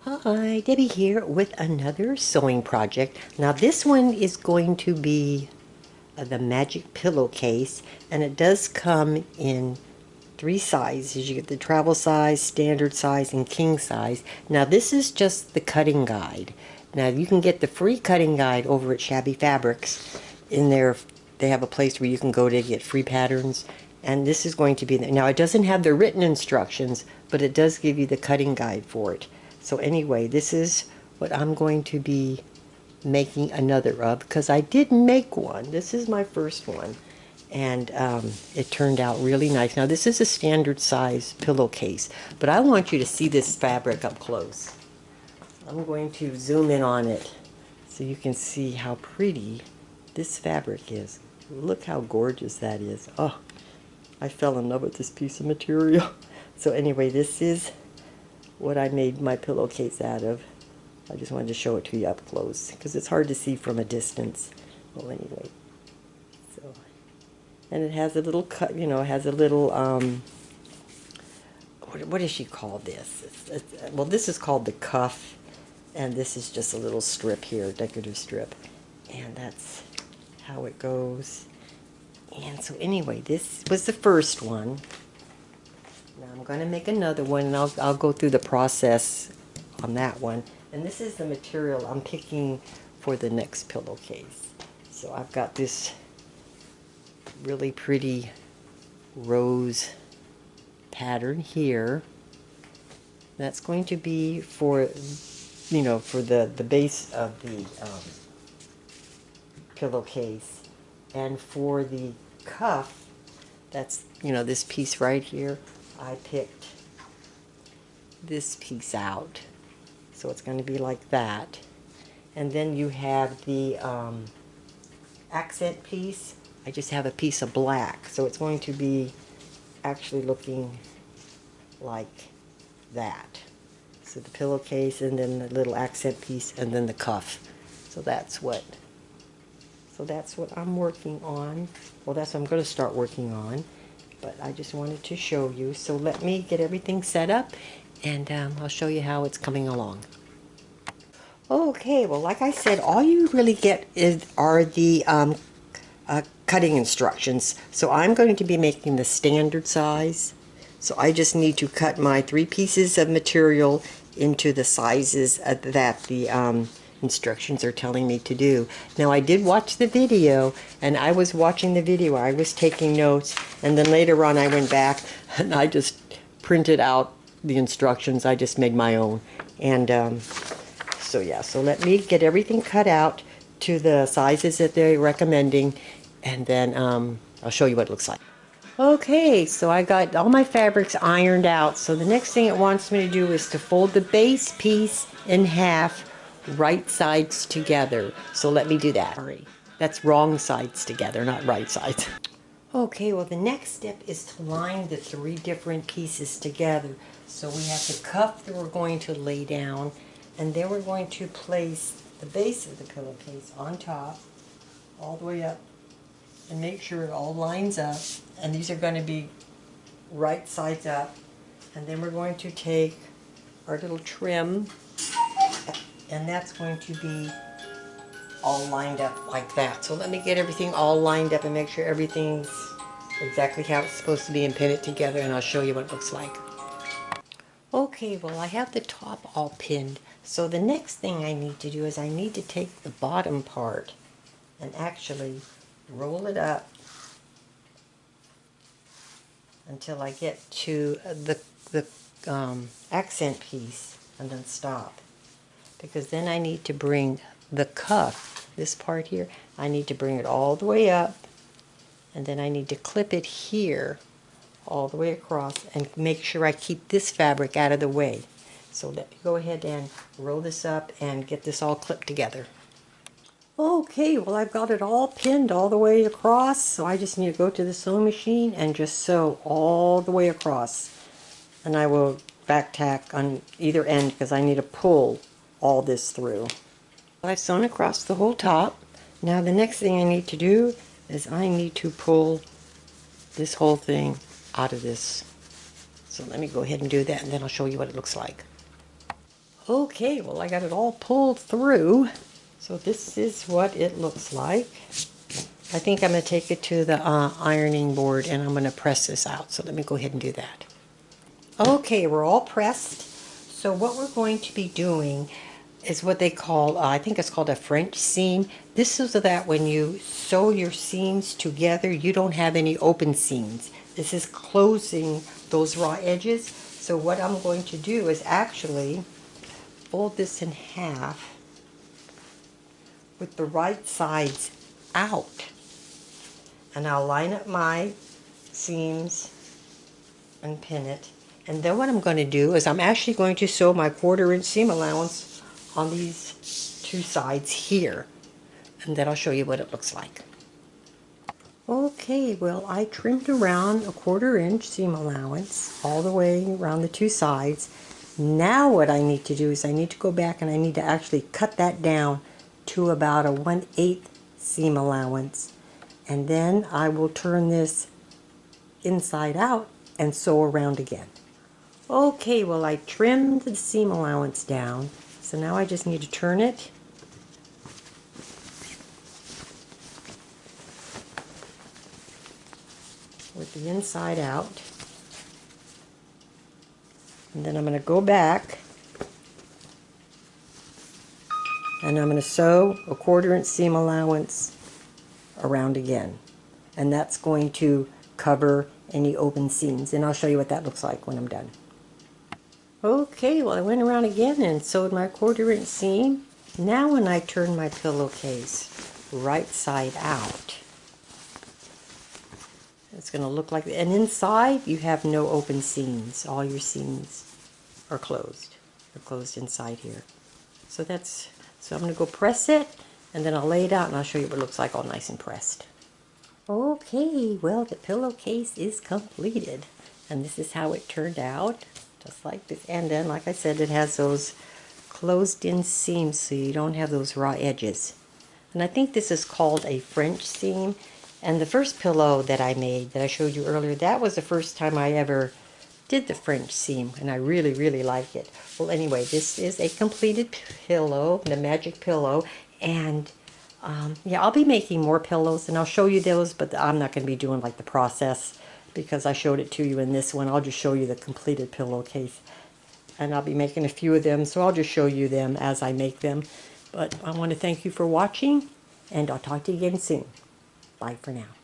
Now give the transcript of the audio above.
Hi, Debbie here with another sewing project. Now this one is going to be the magic pillowcase, and it does come in three sizes. You get the travel size, standard size, and king size. Now this is just the cutting guide. Now you can get the free cutting guide over at Shabby Fabrics. In there they have a place where you can go to get free patterns, and this is going to be now it doesn't have the written instructions, but it does give you the cutting guide for it. So anyway, this is what I'm going to be making another of, because I did make one. This is my first one, and it turned out really nice. Now this is a standard size pillowcase, but I want you to see this fabric up close. I'm going to zoom in on it so you can see how pretty this fabric is. Look how gorgeous that is. Oh, I fell in love with this piece of material. So anyway, this is what I made my pillowcase out of. I just wanted to show it to you up close because it's hard to see from a distance. Well, anyway, so, and it has a little cut, you know, it has a little, what does she call this? Well, this is called the cuff, and this is just a little strip here, decorative strip, and that's how it goes. And so anyway, this was the first one. Now I'm going to make another one, and I'll go through the process on that one. And this is the material I'm picking for the next pillowcase. So I've got this really pretty rose pattern here. That's going to be for, you know, for the base of the pillowcase. And for the cuff, that's, you know, this piece right here, I picked this piece out. So it's going to be like that. And then you have the accent piece. I just have a piece of black. So it's going to be actually looking like that. So the pillowcase, and then the little accent piece, and then the cuff. So that's what I'm working on. Well, that's what I'm going to start working on. But I just wanted to show you. So let me get everything set up, and I'll show you how it's coming along. Okay, well, like I said, all you really get are the cutting instructions. So I'm going to be making the standard size. So I just need to cut my 3 pieces of material into the sizes that the instructions are telling me to do. Now I did watch the video, and I was watching the video, I was taking notes, and then later on I went back and I just printed out the instructions. I just made my own. And so yeah, so let me get everything cut out to the sizes that they're recommending, and then I'll show you what it looks like. Okay, so I got all my fabrics ironed out. So the next thing it wants me to do is to fold the base piece in half, right sides together. So let me do that. Sorry, that's wrong sides together, not right sides. Okay, well the next step is to line the 3 different pieces together. So we have the cuff that we're going to lay down, and then we're going to place the base of the pillowcase on top, all the way up, and make sure it all lines up. And these are going to be right sides up. And then we're going to take our little trim, and that's going to be all lined up like that. So let me get everything all lined up and make sure everything's exactly how it's supposed to be, and pin it together, and I'll show you what it looks like. Okay, well I have the top all pinned. So the next thing I need to do is I need to take the bottom part and actually roll it up until I get to the accent piece, and then stop. Because then I need to bring the cuff, this part here, I need to bring it all the way up, and then I need to clip it here all the way across and make sure I keep this fabric out of the way. So let me go ahead and roll this up and get this all clipped together. Okay, well I've got it all pinned all the way across, so I just need to go to the sewing machine and just sew all the way across. And I will back tack on either end because I need to pull all this through. I've sewn across the whole top. Now the next thing I need to do is I need to pull this whole thing out of this. So let me go ahead and do that, and then I'll show you what it looks like. Okay, well, I got it all pulled through. So this is what it looks like. I think I'm going to take it to the ironing board and I'm going to press this out. So let me go ahead and do that. Okay, we're all pressed. So what we're going to be doing is what they call, I think it's called a French seam. This is so that when you sew your seams together, you don't have any open seams. This is closing those raw edges. So what I'm going to do is actually fold this in half with the right sides out. And I'll line up my seams and pin it. And then what I'm going to do is I'm actually going to sew my 1/4 inch seam allowance on these two sides here. And then I'll show you what it looks like. Okay, well, I trimmed around a 1/4 inch seam allowance all the way around the two sides. Now what I need to do is I need to go back and I need to actually cut that down to about a 1/8 seam allowance. And then I will turn this inside out and sew around again. Okay, well, I trimmed the seam allowance down, so now I just need to turn it with the inside out. And then I'm going to go back and I'm going to sew a 1/4 inch seam allowance around again. And that's going to cover any open seams. And I'll show you what that looks like when I'm done. Okay, well, I went around again and sewed my 1/4 inch seam. Now when I turn my pillowcase right side out, it's going to look like, and inside you have no open seams. All your seams are closed. They're closed inside here. So I'm going to go press it, and then I'll lay it out and I'll show you what it looks like all nice and pressed. Okay, well, the pillowcase is completed. And this is how it turned out, just like this. And then, like I said, it has those closed-in seams so you don't have those raw edges. And I think this is called a French seam. And the first pillow that I made, that I showed you earlier, that was the first time I ever did the French seam, and I really, really like it. Well, anyway, this is a completed pillow, the magic pillow, and yeah, I'll be making more pillows, and I'll show you those, but I'm not going to be doing like the process because I showed it to you in this one. I'll just show you the completed pillowcase, and I'll be making a few of them, so I'll just show you them as I make them. But I want to thank you for watching, and I'll talk to you again soon. Bye for now.